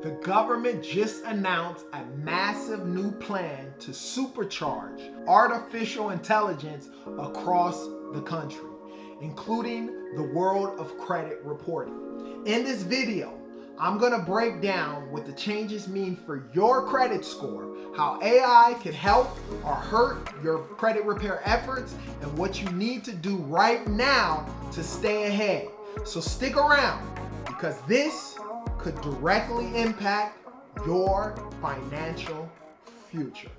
The government just announced a massive new plan to supercharge artificial intelligence across the country, including the world of credit reporting. In this video, I'm going to break down what the changes mean for your credit score, how AI can help or hurt your credit repair efforts, and what you need to do right now to stay ahead. So stick around, because this could directly impact your financial future.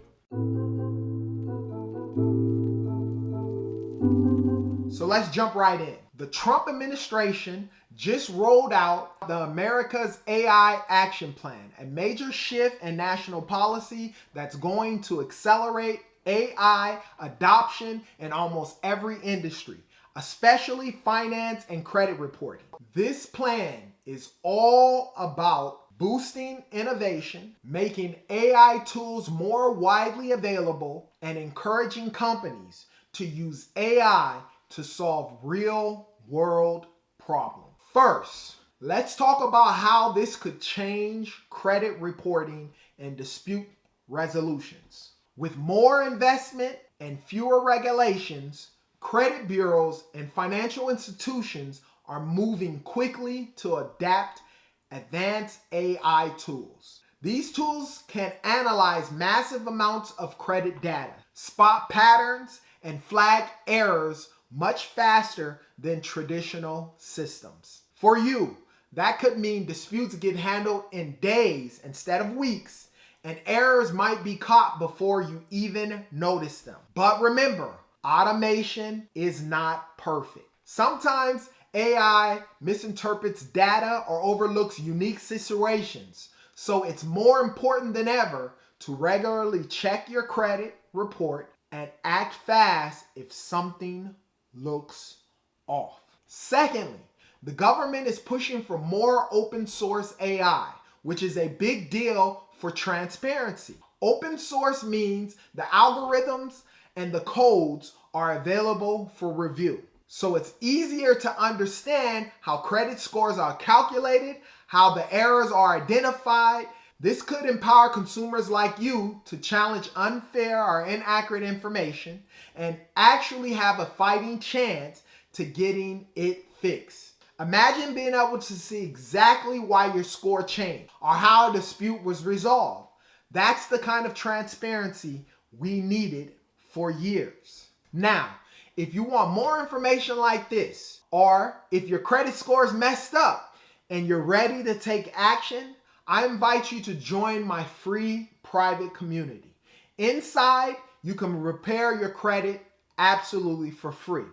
So let's jump right in. The Trump administration just rolled out the America's AI Action Plan, a major shift in national policy that's going to accelerate AI adoption in almost every industry, especially finance and credit reporting. This plan is all about boosting innovation, making AI tools more widely available, and encouraging companies to use AI to solve real-world problems. First, let's talk about how this could change credit reporting and dispute resolutions. With more investment and fewer regulations, credit bureaus and financial institutions are moving quickly to adapt advanced AI tools. These tools can analyze massive amounts of credit data, spot patterns, and flag errors much faster than traditional systems. For you, that could mean disputes get handled in days instead of weeks, and errors might be caught before you even notice them. But remember, automation is not perfect. Sometimes AI misinterprets data or overlooks unique situations, so it's more important than ever to regularly check your credit report and act fast if something looks off. Secondly, the government is pushing for more open source AI, which is a big deal for transparency. Open source means the algorithms and the codes are available for review. So it's easier to understand how credit scores are calculated, how the errors are identified. This could empower consumers like you to challenge unfair or inaccurate information and actually have a fighting chance to getting it fixed. Imagine being able to see exactly why your score changed or how a dispute was resolved. That's the kind of transparency we needed for years. Now, if you want more information like this, or if your credit score is messed up and you're ready to take action, I invite you to join my free private community. Inside, you can repair your credit absolutely for free.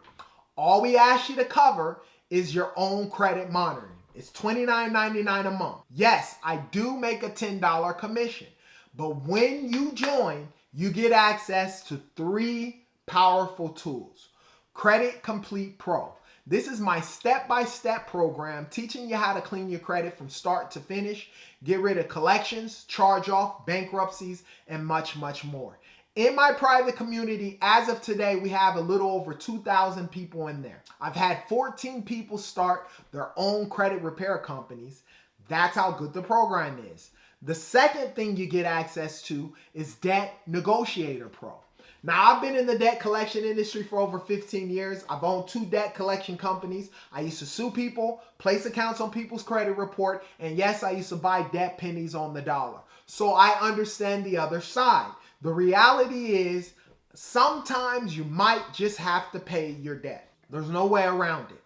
All we ask you to cover is your own credit monitoring. It's $29.99 a month. Yes, I do make a $10 commission, but when you join, you get access to 3 powerful tools. Credit Complete Pro. This is my step-by-step program teaching you how to clean your credit from start to finish, get rid of collections, charge-off, bankruptcies, and much, much more. In my private community, as of today, we have a little over 2,000 people in there. I've had 14 people start their own credit repair companies. That's how good the program is. The second thing you get access to is Debt Negotiator Pro. Now, I've been in the debt collection industry for over 15 years. I've owned 2 debt collection companies. I used to sue people, place accounts on people's credit report, and yes, I used to buy debt pennies on the dollar. So I understand the other side. The reality is, sometimes you might just have to pay your debt. There's no way around it.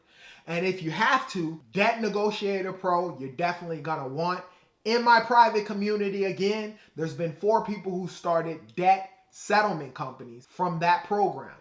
And if you have to, Debt Negotiator Pro, you're definitely gonna want. In my private community, again, there's been 4 people who started debt settlement companies from that program.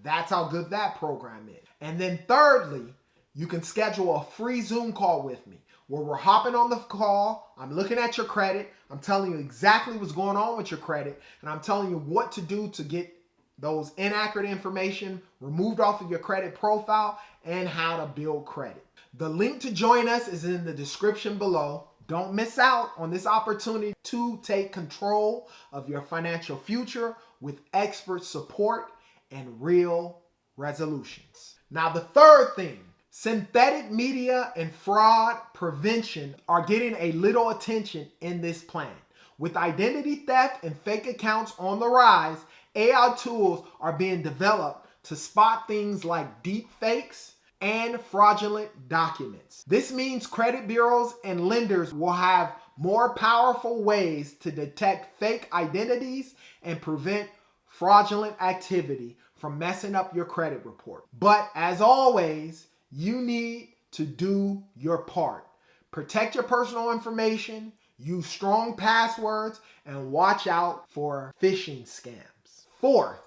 That's how good that program is. And then thirdly, you can schedule a free Zoom call with me where we're hopping on the call. I'm looking at your credit. I'm telling you exactly what's going on with your credit. And I'm telling you what to do to get those inaccurate information removed off of your credit profile and how to build credit. The link to join us is in the description below. Don't miss out on this opportunity to take control of your financial future with expert support and real resolutions. Now, the third thing, Synthetic media and fraud prevention are getting a little attention in this plan. With identity theft and fake accounts on the rise, AI tools are being developed to spot things like deep fakes and fraudulent documents. This means credit bureaus and lenders will have more powerful ways to detect fake identities and prevent fraudulent activity from messing up your credit report. But as always, you need to do your part. Protect your personal information, use strong passwords, and watch out for phishing scams. Fourth,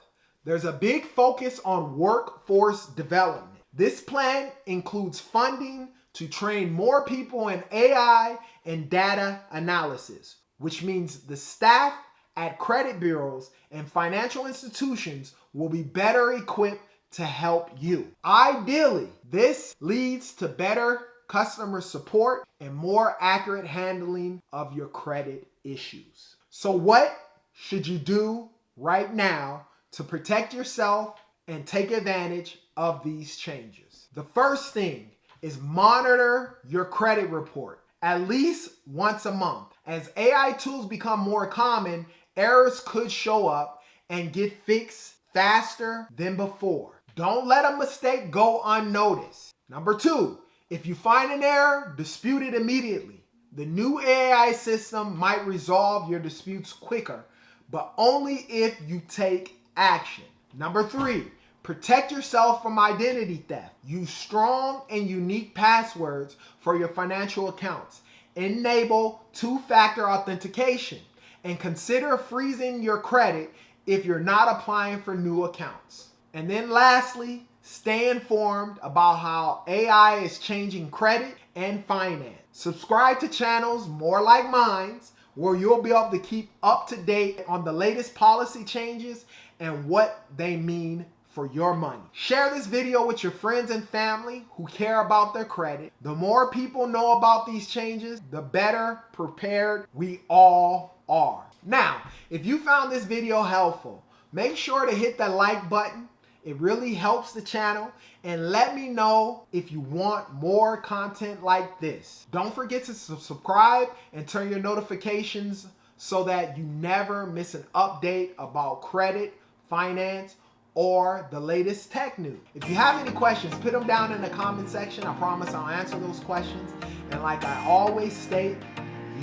there's a big focus on workforce development. This plan includes funding to train more people in AI and data analysis, which means the staff at credit bureaus and financial institutions will be better equipped to help you. Ideally, this leads to better customer support and more accurate handling of your credit issues. So what should you do right now to protect yourself and take advantage of these changes? The first thing is monitor your credit report at least once a month. As AI tools become more common, errors could show up and get fixed faster than before. Don't let a mistake go unnoticed. Number two, if you find an error, dispute it immediately. The new AI system might resolve your disputes quicker, but only if you take action. Number three, protect yourself from identity theft. Use strong and unique passwords for your financial accounts. Enable two-factor authentication and consider freezing your credit if you're not applying for new accounts. And then lastly, stay informed about how AI is changing credit and finance. Subscribe to channels more like mine, where you'll be able to keep up to date on the latest policy changes and what they mean for your money. Share this video with your friends and family who care about their credit. The more people know about these changes, the better prepared we all are. Now, if you found this video helpful, make sure to hit the like button. It really helps the channel, and let me know if you want more content like this. Don't forget to subscribe and turn your notifications so that you never miss an update about credit, finance, or the latest tech news. If you have any questions, put them down in the comment section. I promise I'll answer those questions. And like I always state,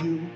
you